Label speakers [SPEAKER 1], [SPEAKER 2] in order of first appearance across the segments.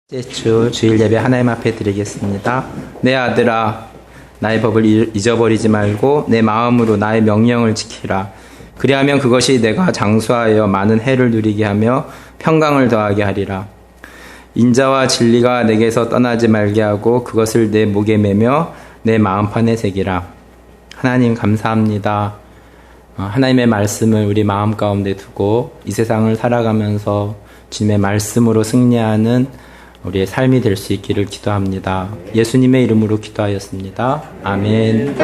[SPEAKER 1] 주 주일 예배 하나님 앞에 드리겠습니다. 내 아들아, 나의 법을 잊어버리지 말고 내 마음으로 나의 명령을 지키라. 그리하면 그것이 내가 장수하여 많은 해를 누리게 하며 평강을 더하게 하리라. 인자와 진리가 내게서 떠나지 말게 하고 그것을 내 목에 매며 내 마음판에 새기라. 하나님 감사합니다. 하나님의 말씀을 우리 마음 가운데 두고 이 세상을 살아가면서 주님의 말씀으로 승리하는 우리의 삶이 될 수 있기를 기도합니다. 예수님의 이름으로 기도하였습니다. 아멘.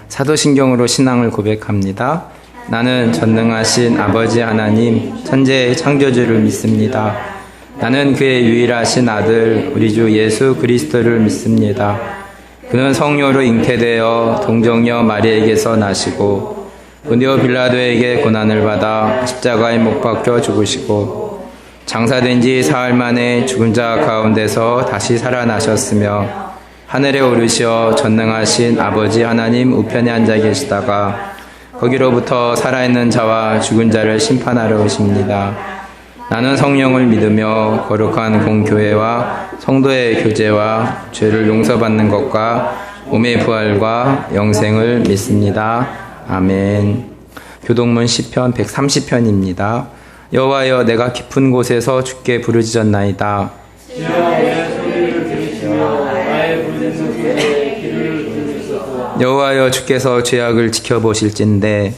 [SPEAKER 1] 사도신경으로 신앙을 고백합니다. 나는 전능하신 아버지 하나님, 천재의 창조주를 믿습니다. 나는 그의 유일하신 아들, 우리 주 예수 그리스도를 믿습니다. 그는 성령으로 잉태되어 동정녀 마리에게서 나시고 본디오 빌라도에게 고난을 받아 십자가에 못 박혀 죽으시고 장사된 지 사흘 만에 죽은 자 가운데서 다시 살아나셨으며 하늘에 오르시어 전능하신 아버지 하나님 우편에 앉아 계시다가 거기로부터 살아있는 자와 죽은 자를 심판하러 오십니다. 나는 성령을 믿으며 거룩한 공교회와 성도의 교제와 죄를 용서받는 것과 몸의 부활과 영생을 믿습니다. 아멘. 교동문 시편 130편입니다. 여호와여, 내가 깊은 곳에서 주께 부르짖었나이다. 여호와여, 주께서 죄악을 지켜보실진대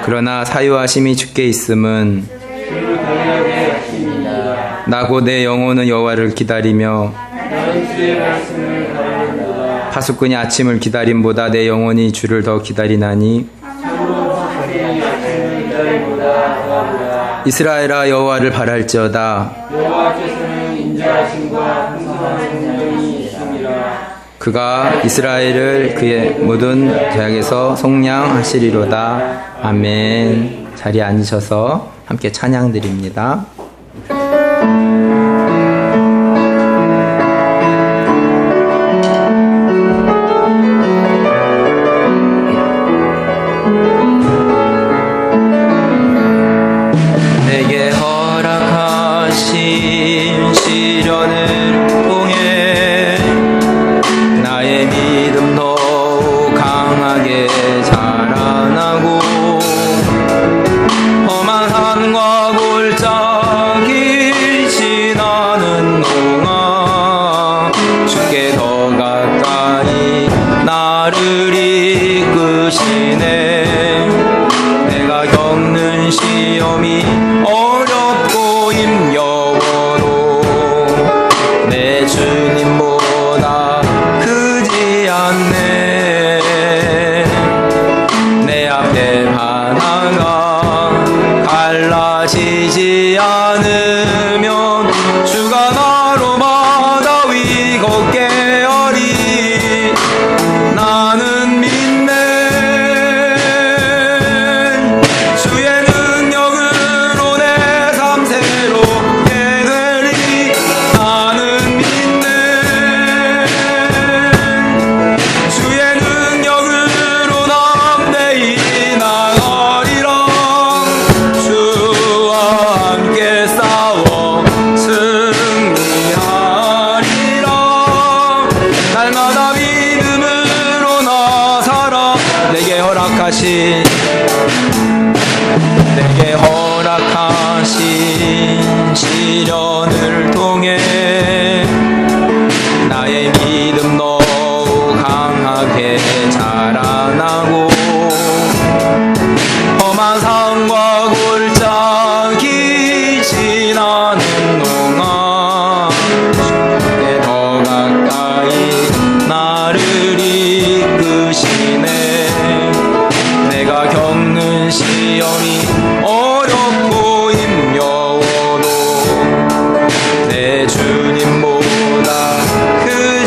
[SPEAKER 1] 그러나 사유하심이 주께 있음은 나 곧 내 영혼은 여호와를 기다리며 파수꾼이 아침을 기다림보다 내 영혼이 주를 더 기다리나니 이스라엘아, 여호와를 바랄지어다.
[SPEAKER 2] 여호와께서는 인자하심과 풍성한 성령이 있음이라.
[SPEAKER 1] 그가 이스라엘을 그의 모든 죄악에서 속량하시리로다. 아멘. 자리에 앉으셔서 함께 찬양드립니다. 내게 허락하신 시련을 통해 나의 믿음 더욱 강하게 자라나고 험한 산과 골짜기 지나는 동안 주께 더 가까이 나를 이끄시네. 내가 겪는 시험이 어렵고 힘겨워도 내 주님보다 크지 않네. 내 앞에 하나가 갈라지지 않으면 주가 나로 바다 위 걷게 하리. 나는 믿네. 주의 능력으로 내 삶 새롭게 되리. 나는 믿네. 주의 능력으로 담대히 나가리라. 주와 함께 싸워 승리하리라. 날마다 믿음으로 나 살아. 내게 허락하신 시련을 통해 나의 믿음 더욱 강하게 자라나고 험한 산과 골짜기 지나는 동안 주께 더 가까이 나를 이끄시네. 내가 겪는 시험이 어렵고 힘겨워도 내 주님보다 큰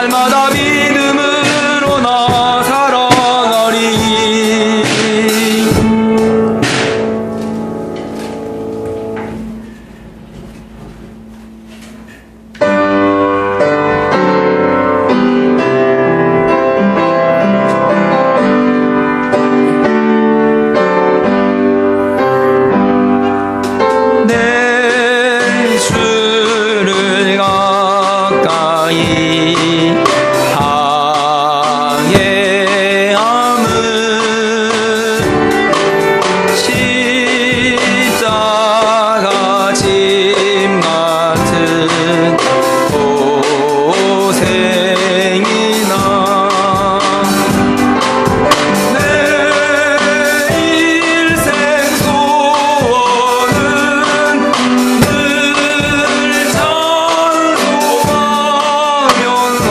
[SPEAKER 1] 날마다 믿음으로 나 살아가리. 내 주를 가까이 항해함은 십자가 짐 같은 고생이나 내 일생 소원은 늘 찬송하면서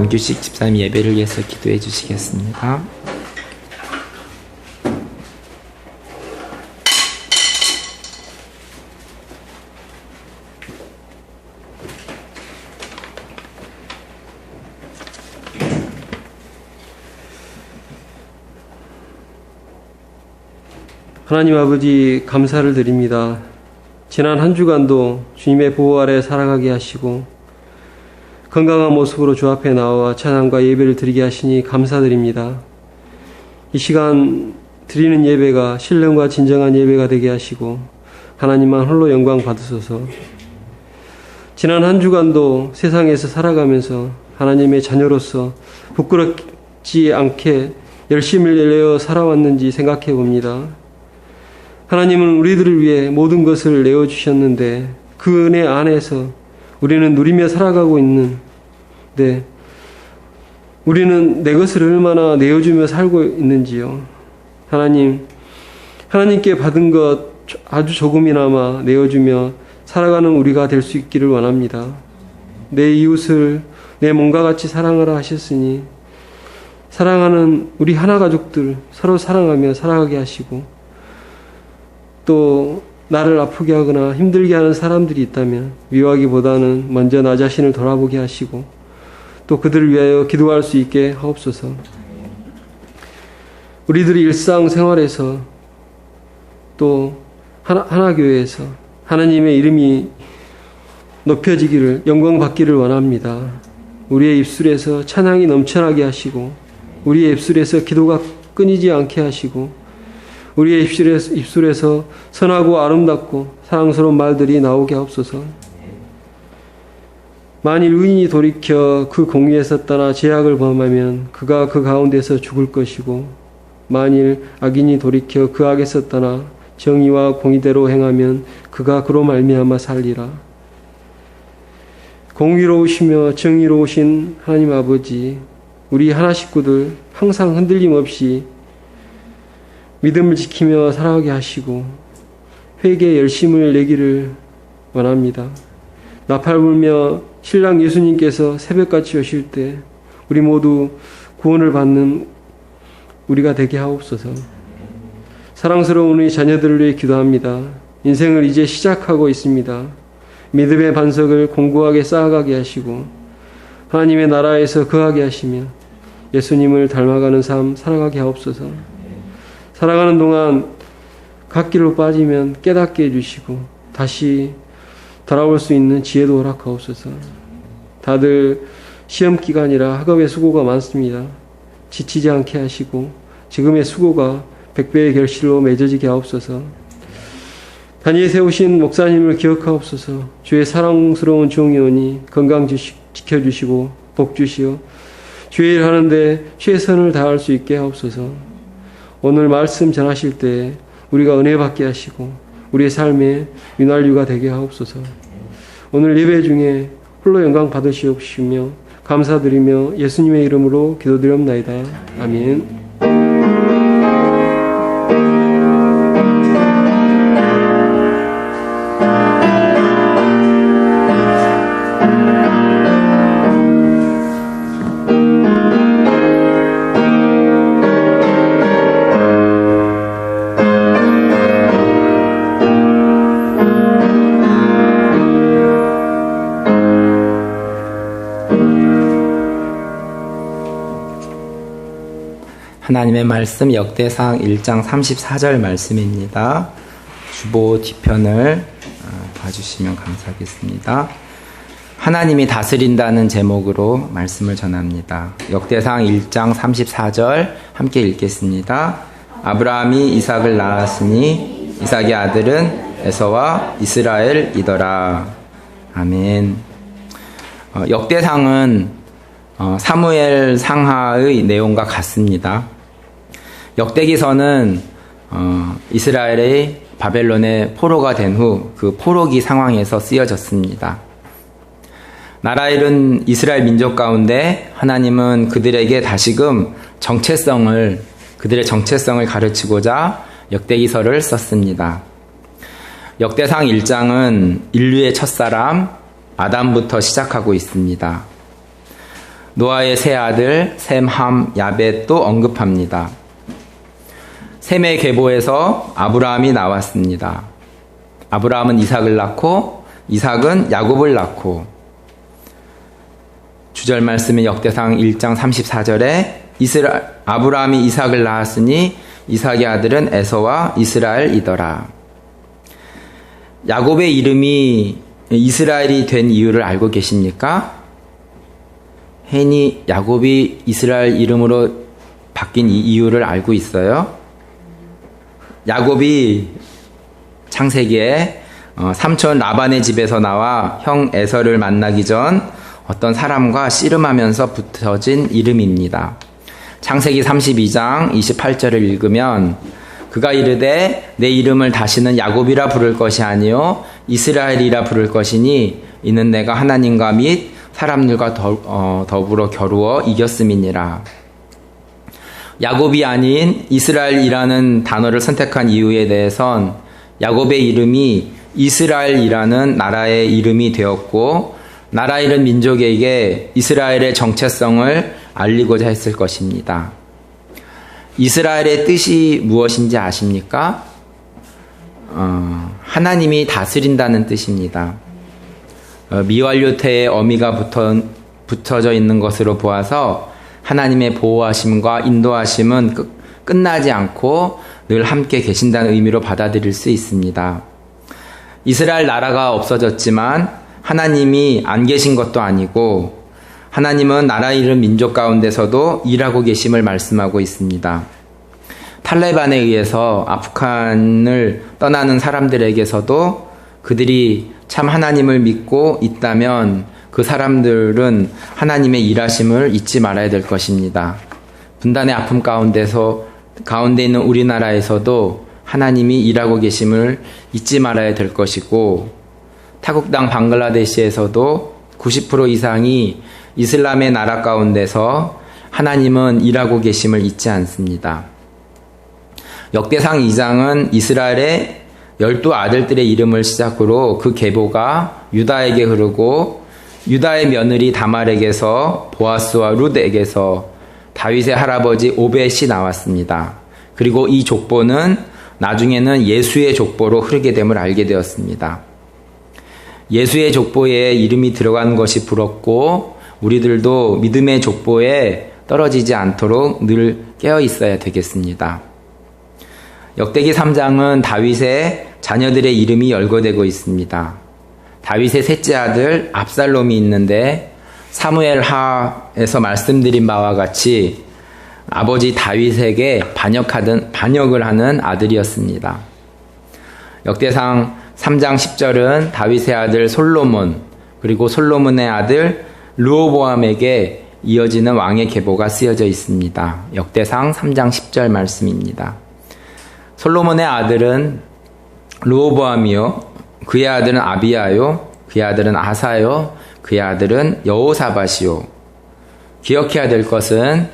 [SPEAKER 1] 남규식 집사님 예배를 위해서 기도해 주시겠습니다.
[SPEAKER 3] 하나님 아버지, 감사를 드립니다. 지난 한 주간도 주님의 보호 아래 살아가게 하시고 건강한 모습으로 주 앞에 나와 찬양과 예배를 드리게 하시니 감사드립니다. 이 시간 드리는 예배가 신령과 진정한 예배가 되게 하시고 하나님만 홀로 영광 받으소서. 지난 한 주간도 세상에서 살아가면서 하나님의 자녀로서 부끄럽지 않게 열심을 내어 살아왔는지 생각해 봅니다. 하나님은 우리들을 위해 모든 것을 내어주셨는데 그 은혜 안에서 우리는 누리며 살아가고 있는데 우리는 내 것을 얼마나 내어주며 살고 있는지요. 하나님께 받은 것 아주 조금이나마 내어주며 살아가는 우리가 될 수 있기를 원합니다. 내 이웃을 내 몸과 같이 사랑하라 하셨으니 사랑하는 우리 하나 가족들 서로 사랑하며 살아가게 하시고 또 나를 아프게 하거나 힘들게 하는 사람들이 있다면 미워하기보다는 먼저 나 자신을 돌아보게 하시고 또 그들을 위하여 기도할 수 있게 하옵소서. 우리들이 일상생활에서 또 하나교회에서 하나님의 이름이 높여지기를 영광받기를 원합니다. 우리의 입술에서 찬양이 넘쳐나게 하시고 우리의 입술에서 기도가 끊이지 않게 하시고 우리의 입술에서 선하고 아름답고 사랑스러운 말들이 나오게 하옵소서. 만일 의인이 돌이켜 그 공의에서 떠나 죄악을 범하면 그가 그 가운데서 죽을 것이고 만일 악인이 돌이켜 그 악에서 떠나 정의와 공의대로 행하면 그가 그로 말미암아 살리라. 공의로우시며 정의로우신 하나님 아버지, 우리 하나 식구들 항상 흔들림 없이 믿음을 지키며 살아가게 하시고 회개에 열심을 내기를 원합니다. 나팔 불며 신랑 예수님께서 새벽같이 오실 때 우리 모두 구원을 받는 우리가 되게 하옵소서. 사랑스러운 우리 자녀들을 위해 기도합니다. 인생을 이제 시작하고 있습니다. 믿음의 반석을 공고하게 쌓아가게 하시고 하나님의 나라에서 거하게 하시며 예수님을 닮아가는 삶 살아가게 하옵소서. 살아가는 동안 갓길로 빠지면 깨닫게 해주시고 다시 돌아올 수 있는 지혜도 허락하옵소서. 다들 시험 기간이라 학업의 수고가 많습니다. 지치지 않게 하시고 지금의 수고가 100배의 결실로 맺어지게 하옵소서. 단위에 세우신 목사님을 기억하옵소서. 주의 사랑스러운 종이오니 건강 지켜주시고 복 주시어 주의 일 하는데 최선을 다할 수 있게 하옵소서. 오늘 말씀 전하실 때 우리가 은혜 받게 하시고 우리의 삶에 윤활유가 되게 하옵소서. 오늘 예배 중에 홀로 영광 받으시옵시며 감사드리며 예수님의 이름으로 기도드렸나이다. 아멘.
[SPEAKER 1] 하나님의 말씀 역대상 1장 34절 말씀입니다. 주보 뒤편을 봐주시면 감사하겠습니다. 하나님이 다스린다는 제목으로 말씀을 전합니다. 역대상 1장 34절 함께 읽겠습니다. 아브라함이 이삭을 낳았으니 이삭의 아들은 에서와 이스라엘이더라. 아멘. 역대상은 사무엘 상하의 내용과 같습니다. 역대기서는 이스라엘의 바벨론의 포로가 된 후 그 포로기 상황에서 쓰여졌습니다. 나라 잃은 이스라엘 민족 가운데 하나님은 그들에게 다시금 그들의 정체성을 가르치고자 역대기서를 썼습니다. 역대상 1장은 인류의 첫사람 아담부터 시작하고 있습니다. 노아의 세 아들 셈, 함, 야벳도 언급합니다. 셈의 계보에서 아브라함이 나왔습니다. 아브라함은 이삭을 낳고 이삭은 야곱을 낳고 주절 말씀은 역대상 1장 34절에 아브라함이 이삭을 낳았으니 이삭의 아들은 에서와 이스라엘이더라. 야곱의 이름이 이스라엘이 된 이유를 알고 계십니까? 헨이 야곱이 이스라엘 이름으로 바뀐 이 이유를 알고 있어요? 야곱이 창세기에 삼촌 라반의 집에서 나와 형 에서를 만나기 전 어떤 사람과 씨름하면서 붙어진 이름입니다. 창세기 32장 28절을 읽으면 그가 이르되 내 이름을 다시는 야곱이라 부를 것이 아니요 이스라엘이라 부를 것이니 이는 내가 하나님과 및 사람들과 더불어 겨루어 이겼음이니라. 야곱이 아닌 이스라엘이라는 단어를 선택한 이유에 대해선 야곱의 이름이 이스라엘이라는 나라의 이름이 되었고 나라 잃은 민족에게 이스라엘의 정체성을 알리고자 했을 것입니다. 이스라엘의 뜻이 무엇인지 아십니까? 하나님이 다스린다는 뜻입니다. 미완료태에 어미가 붙어져 있는 것으로 보아서 하나님의 보호하심과 인도하심은 끝나지 않고 늘 함께 계신다는 의미로 받아들일 수 있습니다. 이스라엘 나라가 없어졌지만 하나님이 안 계신 것도 아니고 하나님은 나라 잃은 민족 가운데서도 일하고 계심을 말씀하고 있습니다. 탈레반에 의해서 아프간을 떠나는 사람들에게서도 그들이 참 하나님을 믿고 있다면 그 사람들은 하나님의 일하심을 잊지 말아야 될 것입니다. 분단의 아픔 가운데 있는 우리나라에서도 하나님이 일하고 계심을 잊지 말아야 될 것이고 타국당 방글라데시에서도 90% 이상이 이슬람의 나라 가운데서 하나님은 일하고 계심을 잊지 않습니다. 역대상 2장은 이스라엘의 12아들들의 이름을 시작으로 그 계보가 유다에게 흐르고 유다의 며느리 다말에게서 보아스와 룻에게서 다윗의 할아버지 오벳이 나왔습니다. 그리고 이 족보는 나중에는 예수의 족보로 흐르게 됨을 알게 되었습니다. 예수의 족보에 이름이 들어간 것이 부럽고 우리들도 믿음의 족보에 떨어지지 않도록 늘 깨어 있어야 되겠습니다. 역대기 3장은 다윗의 자녀들의 이름이 열거되고 있습니다. 다윗의 셋째 아들 압살롬이 있는데 사무엘하에서 말씀드린 바와 같이 아버지 다윗에게 반역을 하는 아들이었습니다. 역대상 3장 10절은 다윗의 아들 솔로몬 그리고 솔로몬의 아들 르호보암에게 이어지는 왕의 계보가 쓰여져 있습니다. 역대상 3장 10절 말씀입니다. 솔로몬의 아들은 르호보암이요 그의 아들은 아비야요 그의 아들은 아사요 그의 아들은 여호사밧이요. 기억해야 될 것은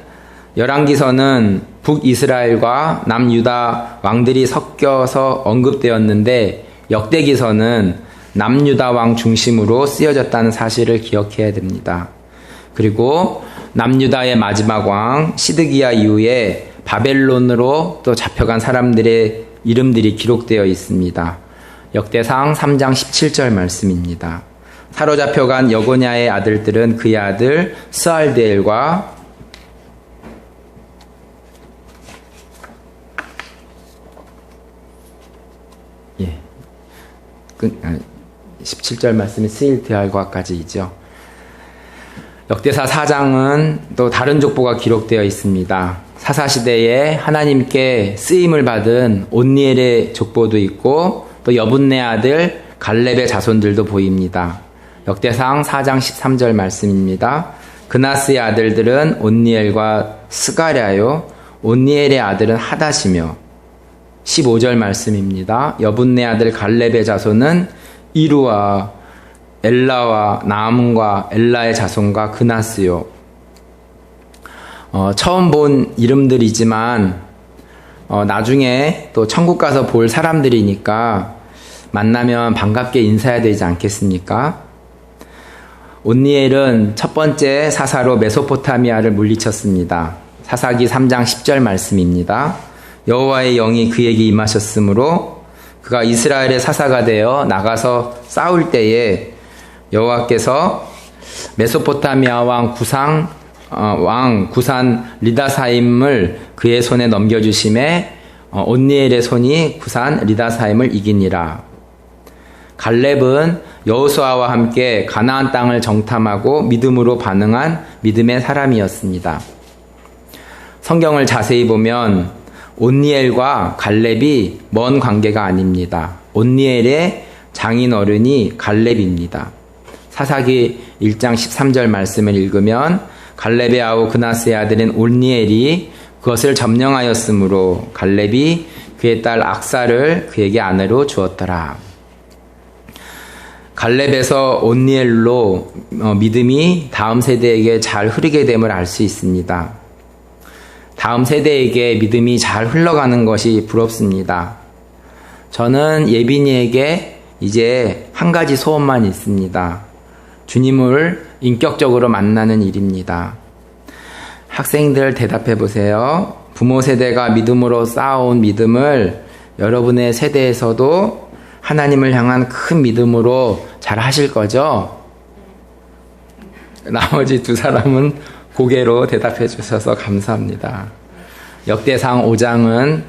[SPEAKER 1] 열왕기서는 북이스라엘과 남유다 왕들이 섞여서 언급되었는데 역대기서는 남유다 왕 중심으로 쓰여졌다는 사실을 기억해야 됩니다. 그리고 남유다의 마지막 왕 시드기야 이후에 바벨론으로 또 잡혀간 사람들의 이름들이 기록되어 있습니다. 역대상 3장 17절 말씀입니다. 사로잡혀간 여고냐의 아들들은 그의 아들 스알데엘과 17절 말씀이 스일드알과까지이죠. 역대사 4장은 또 다른 족보가 기록되어 있습니다. 사사시대에 하나님께 쓰임을 받은 온니엘의 족보도 있고 또 여분네 아들 갈렙의 자손들도 보입니다. 역대상 4장 13절 말씀입니다. 그나스의 아들들은 온니엘과 스가랴요 온니엘의 아들은 하닷이며 15절 말씀입니다. 여분네 아들 갈렙의 자손은 이루와 엘라와 나암과 엘라의 자손과 그나스요. 처음 본 이름들이지만 나중에 또 천국 가서 볼 사람들이니까 만나면 반갑게 인사해야 되지 않겠습니까? 온니엘은 첫 번째 사사로 메소포타미아를 물리쳤습니다. 사사기 3장 10절 말씀입니다. 여호와의 영이 그에게 임하셨으므로 그가 이스라엘의 사사가 되어 나가서 싸울 때에 여호와께서 메소포타미아 왕 구산 리다사임을 그의 손에 넘겨주심에 온니엘의 손이 구산 리다사임을 이기니라. 갈렙은 여호수아와 함께 가나안 땅을 정탐하고 믿음으로 반응한 믿음의 사람이었습니다. 성경을 자세히 보면 온니엘과 갈렙이 먼 관계가 아닙니다. 온니엘의 장인어른이 갈렙입니다. 사사기 1장 13절 말씀을 읽으면 갈렙의 아우 그나스의 아들인 온니엘이 그것을 점령하였으므로 갈렙이 그의 딸 악사를 그에게 아내로 주었더라. 갈렙에서 온니엘로 믿음이 다음 세대에게 잘 흐르게 됨을 알 수 있습니다. 다음 세대에게 믿음이 잘 흘러가는 것이 부럽습니다. 저는 예빈이에게 이제 한 가지 소원만 있습니다. 주님을 인격적으로 만나는 일입니다. 학생들 대답해 보세요. 부모 세대가 믿음으로 쌓아온 믿음을 여러분의 세대에서도 하나님을 향한 큰 믿음으로 잘 하실 거죠? 나머지 두 사람은 고개로 대답해 주셔서 감사합니다. 역대상 5장은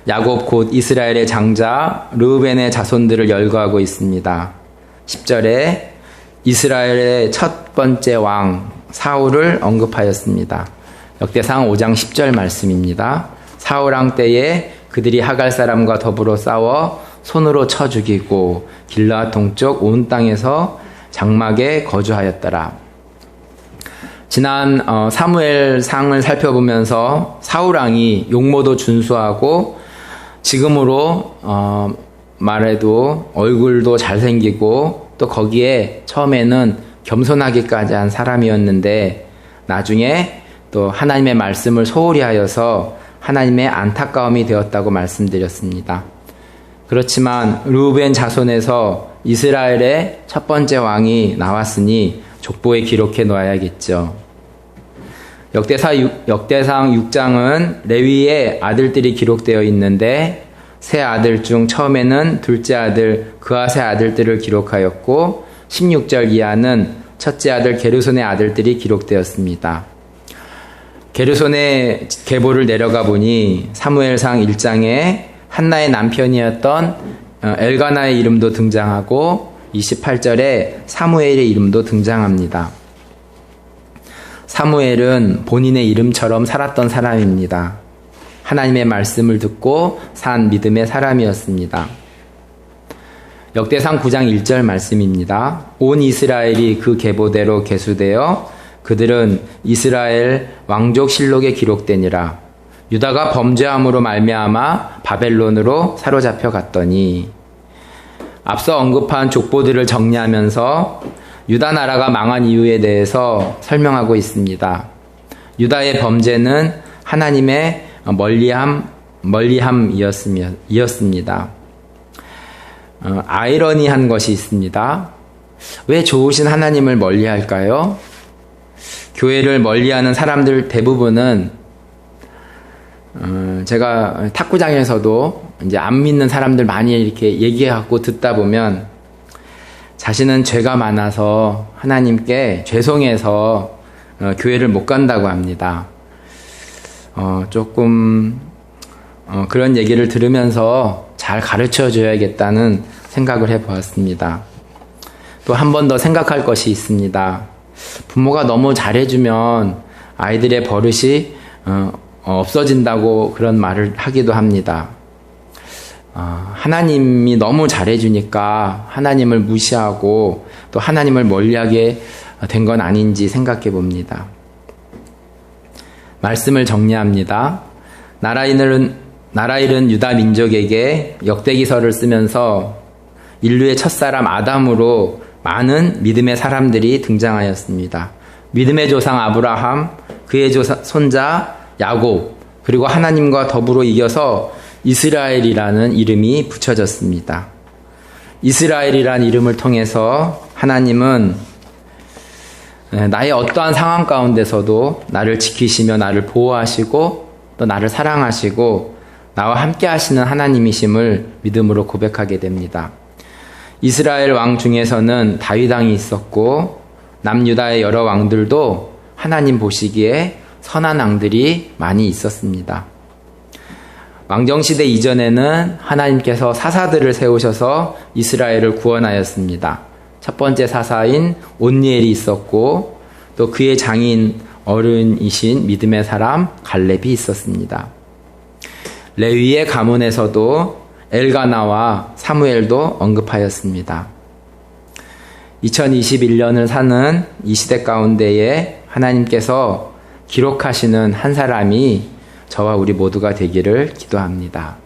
[SPEAKER 1] 야곱 곧 이스라엘의 장자 르우벤의 자손들을 열거하고 있습니다. 10절에 이스라엘의 첫 번째 왕 사울을 언급하였습니다. 역대상 5장 10절 말씀입니다. 사울 왕 때에 그들이 하갈 사람과 더불어 싸워 손으로 쳐 죽이고 길르앗 동쪽 온 땅에서 장막에 거주하였더라. 지난 사무엘상을 살펴보면서 사울 왕이 용모도 준수하고 지금으로 말해도 얼굴도 잘생기고 또 거기에 처음에는 겸손하기까지 한 사람이었는데 나중에 또 하나님의 말씀을 소홀히 하여서 하나님의 안타까움이 되었다고 말씀드렸습니다. 그렇지만 르우벤 자손에서 이스라엘의 첫 번째 왕이 나왔으니 족보에 기록해 놓아야겠죠. 역대상 6장은 레위의 아들들이 기록되어 있는데 세 아들 중 처음에는 둘째 아들 그앗의 아들들을 기록하였고 16절 이하는 첫째 아들 게르손의 아들들이 기록되었습니다. 게르손의 계보를 내려가 보니 사무엘상 1장에 한나의 남편이었던 엘가나의 이름도 등장하고 28절에 사무엘의 이름도 등장합니다. 사무엘은 본인의 이름처럼 살았던 사람입니다. 하나님의 말씀을 듣고 산 믿음의 사람이었습니다. 역대상 9장 1절 말씀입니다. 온 이스라엘이 그 계보대로 계수되어 그들은 이스라엘 왕족 실록에 기록되니라. 유다가 범죄함으로 말미암아 바벨론으로 사로잡혀 갔더니 앞서 언급한 족보들을 정리하면서 유다 나라가 망한 이유에 대해서 설명하고 있습니다. 유다의 범죄는 하나님의 멀리함이었습니다. 아이러니한 것이 있습니다. 왜 좋으신 하나님을 멀리할까요? 교회를 멀리하는 사람들 대부분은 제가 탁구장에서도 이제 안 믿는 사람들 많이 이렇게 얘기하고 듣다 보면 자신은 죄가 많아서 하나님께 죄송해서 교회를 못 간다고 합니다. 조금 그런 얘기를 들으면서 잘 가르쳐 줘야겠다는 생각을 해보았습니다. 또 한 번 더 생각할 것이 있습니다. 부모가 너무 잘해주면 아이들의 버릇이 없어진다고 그런 말을 하기도 합니다. 하나님이 너무 잘해주니까 하나님을 무시하고 또 하나님을 멀리하게 된 건 아닌지 생각해 봅니다. 말씀을 정리합니다. 나라 잃은 유다 민족에게 역대기서를 쓰면서 인류의 첫사람 아담으로 많은 믿음의 사람들이 등장하였습니다. 믿음의 조상 아브라함, 그의 손자 야곱, 그리고 하나님과 더불어 이겨서 이스라엘이라는 이름이 붙여졌습니다. 이스라엘이라는 이름을 통해서 하나님은 나의 어떠한 상황 가운데서도 나를 지키시며 나를 보호하시고 또 나를 사랑하시고 나와 함께 하시는 하나님이심을 믿음으로 고백하게 됩니다. 이스라엘 왕 중에서는 다윗 왕이 있었고 남유다의 여러 왕들도 하나님 보시기에 선한 왕들이 많이 있었습니다. 왕정시대 이전에는 하나님께서 사사들을 세우셔서 이스라엘을 구원하였습니다. 첫 번째 사사인 온니엘이 있었고 또 그의 장인 어른이신 믿음의 사람 갈렙이 있었습니다. 레위의 가문에서도 엘가나와 사무엘도 언급하였습니다. 2021년을 사는 이 시대 가운데에 하나님께서 기록하시는 한 사람이 저와 우리 모두가 되기를 기도합니다.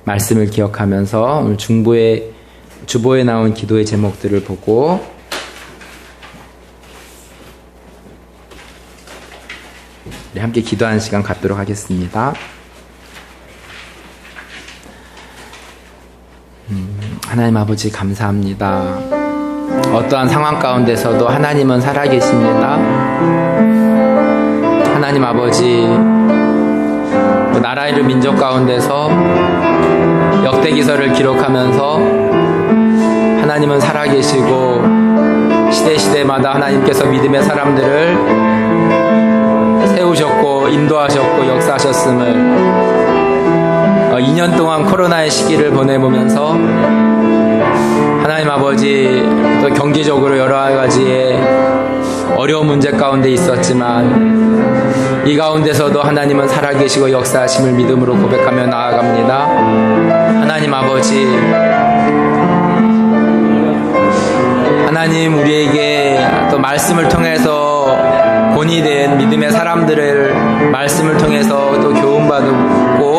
[SPEAKER 1] 말씀을 기억하면서 오늘 주보에 나온 기도의 제목들을 보고 우리 함께 기도하는 시간 갖도록 하겠습니다. 하나님 아버지 감사합니다. 어떠한 상황 가운데서도 하나님은 살아계십니다. 하나님 아버지 그 나라 이름 민족 가운데서 역대기서를 기록하면서 하나님은 살아계시고 시대마다 하나님께서 믿음의 사람들을 세우셨고 인도하셨고 역사하셨음을 2년 동안 코로나의 시기를 보내보면서 하나님 아버지 또 경제적으로 여러 가지의 어려운 문제 가운데 있었지만 이 가운데서도 하나님은 살아계시고 역사하심을 믿음으로 고백하며 나아갑니다. 하나님 아버지 하나님 우리에게 또 말씀을 통해서 본이 된 믿음의 사람들을 말씀을 통해서 또 교훈받고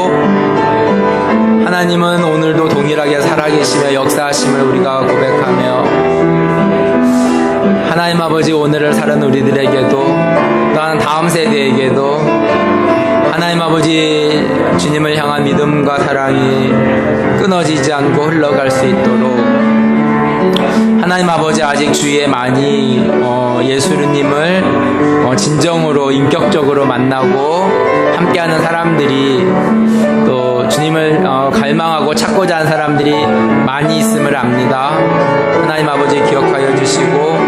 [SPEAKER 1] 하나님은 오늘도 동일하게 살아계시며 역사하심을 우리가 고백하며 하나님 아버지 오늘을 사는 우리들에게도 또한 다음 세대에게도 하나님 아버지 주님을 향한 믿음과 사랑이 끊어지지 않고 흘러갈 수 있도록 하나님 아버지 아직 주위에 많이 예수님을 진정으로 인격적으로 만나고 함께하는 사람들이 또 주님을 갈망하고 찾고자 하는 사람들이 많이 있음을 압니다. 하나님 아버지 기억하여 주시고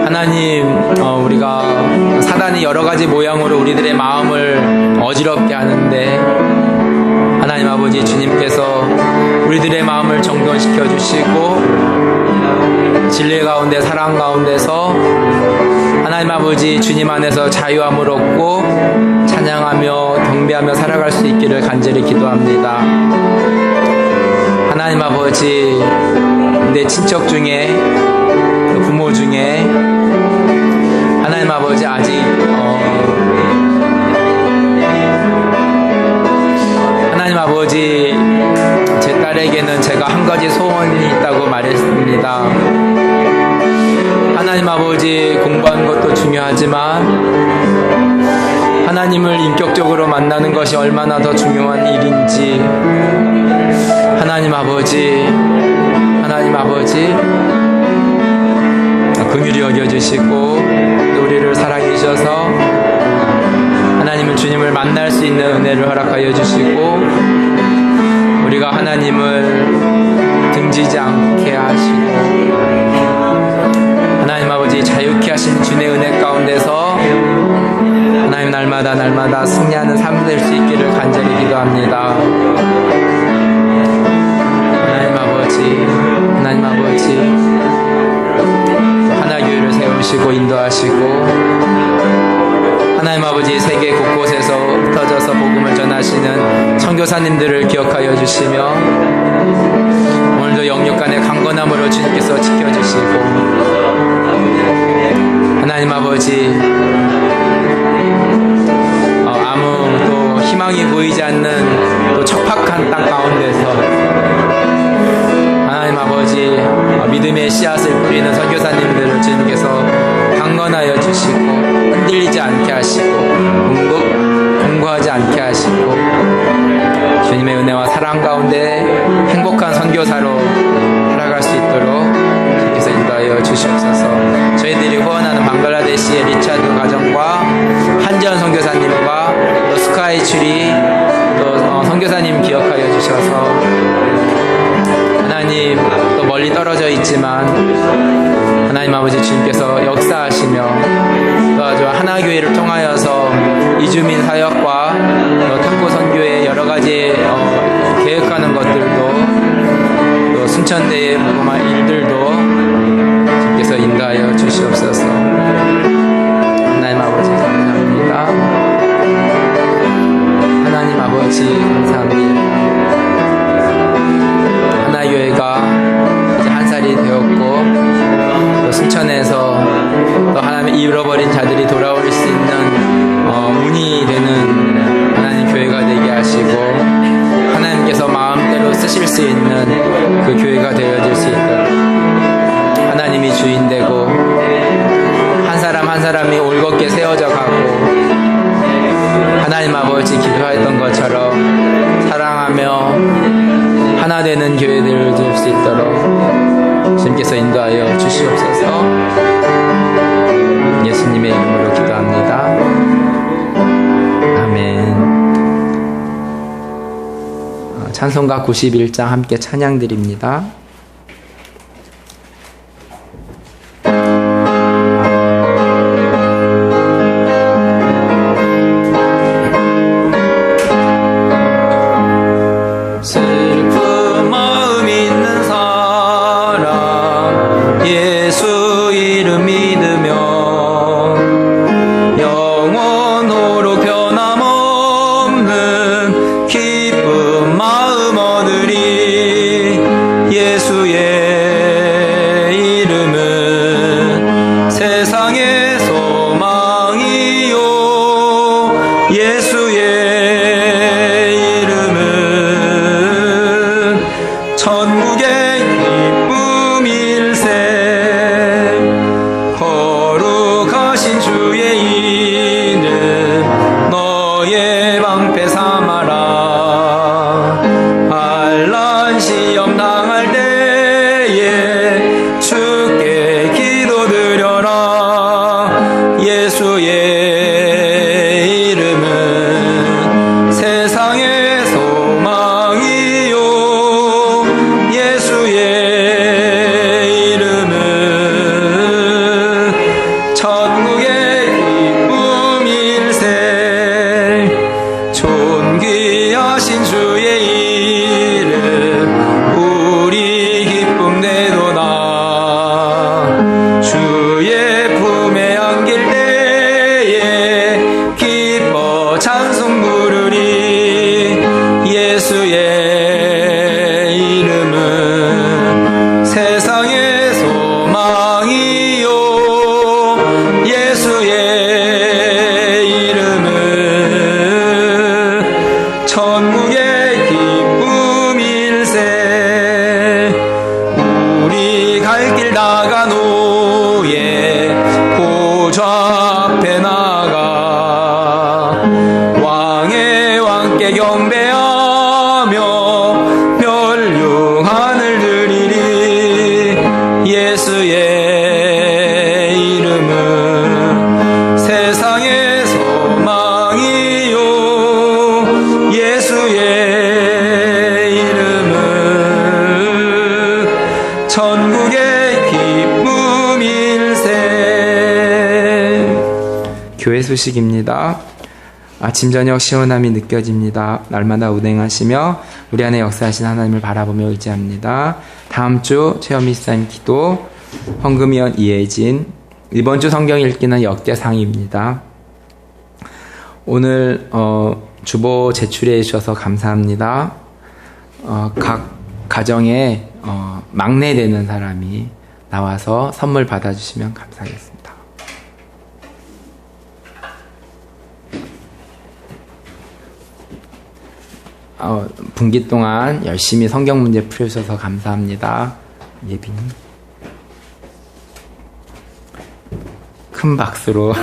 [SPEAKER 1] 하나님 우리가 사단이 여러 가지 모양으로 우리들의 마음을 어지럽게 하는데 하나님 아버지 주님께서 우리들의 마음을 정돈시켜 주시고 진리 가운데 사랑 가운데서 하나님 아버지 주님 안에서 자유함을 얻고 찬양하며 경배하며 살아갈 수 있기를 간절히 기도합니다. 하나님 아버지 내 친척 중에 부모 중에 하나님 아버지 아직 하나님 아버지 제 딸에게는 제가 한 가지 소원이 있다고 말했습니다. 하나님 아버지 공부하는 것도 중요하지만 하나님을 인격적으로 만나는 것이 얼마나 더 중요한 일인지 하나님 아버지 긍휼히 여겨주시고 우리를 사랑해 주셔서 하나님은 주님을 만날 수 있는 은혜를 허락하여 주시고 우리가 하나님을 등지지 않게 하시고 하나님 아버지 자유케 하신 주님의 은혜 가운데서 하나님 날마다 승리하는 삶 될 수 있기를 간절히 기도합니다. 하나님 아버지 하나교회를 세우시고 인도하시고 하나님 아버지 세계 곳곳에서 흩어져서 복음을 전하시는 선교사님들을 기억하여 주시며 오늘도 영육간의 강건함으로 주님께서 지켜주시고 하나님 아버지 아무 또 희망이 보이지 않는 또 척박한 땅 가운데서 하나님 아버지 믿음의 씨앗을 뿌리는 선교사님들을 주님께서 강건하여 주시고 흔들리지 않게 하시고 공고하지 않게 하시고 주님의 은혜와 사랑 가운데 행복한 선교사로 살아갈 수 있도록 주님께서 인도하여 인도하여 주시옵소서. 저희들이 후원하는 방글라데시의 리차드 가정과 한지연 선교사님과 또 스카이츄리 또 선교사님 기억하여 주셔서 하나님 또 멀리 떨어져 있지만 하나님 아버지 주님께서 역사하시며 또 아주 하나교회를 통하여서 이주민 사역과 또 탁구 선교의 여러 가지 계획하는 것들도 또 순천대의 무궁한 일들도 주님께서 인도하여 주시옵소서. 하나님 아버지 감사합니다. 하나님 아버지 감사합니다. 하나교회가 이제 한 살이 되었고 또 순천에서 또 하나님의 잃어버린 자들이 돌아올 수 있는 문이 되는 하나님 교회가 되게 하시고 하나님께서 마음대로 쓰실 수 있는 그 교회가 되어질 수 있도록 하나님이 주인되고 한 사람 한 사람이 올곧게 세워져 가고 하나님 아버지 기도했던 것처럼 사랑하며 하나 되는 교회들을 될 수 있도록 주님께서 인도하여 주시옵소서. 예수님의 이름으로 기도합니다. 아멘. 찬송가 91장 함께 찬양드립니다. 교회 소식입니다. 아침 저녁 시원함이 느껴집니다. 날마다 운행하시며 우리 안에 역사하신 하나님을 바라보며 의지합니다. 다음 주 최현미사님 기도, 헌금위원 이혜진, 이번 주 성경 읽기는 역대상입니다. 오늘 주보 제출해 주셔서 감사합니다. 각 가정에 막내 되는 사람이 나와서 선물 받아주시면 감사하겠습니다. 분기 동안 열심히 성경 문제 풀으셔서 감사합니다. 예빈이 큰 박수로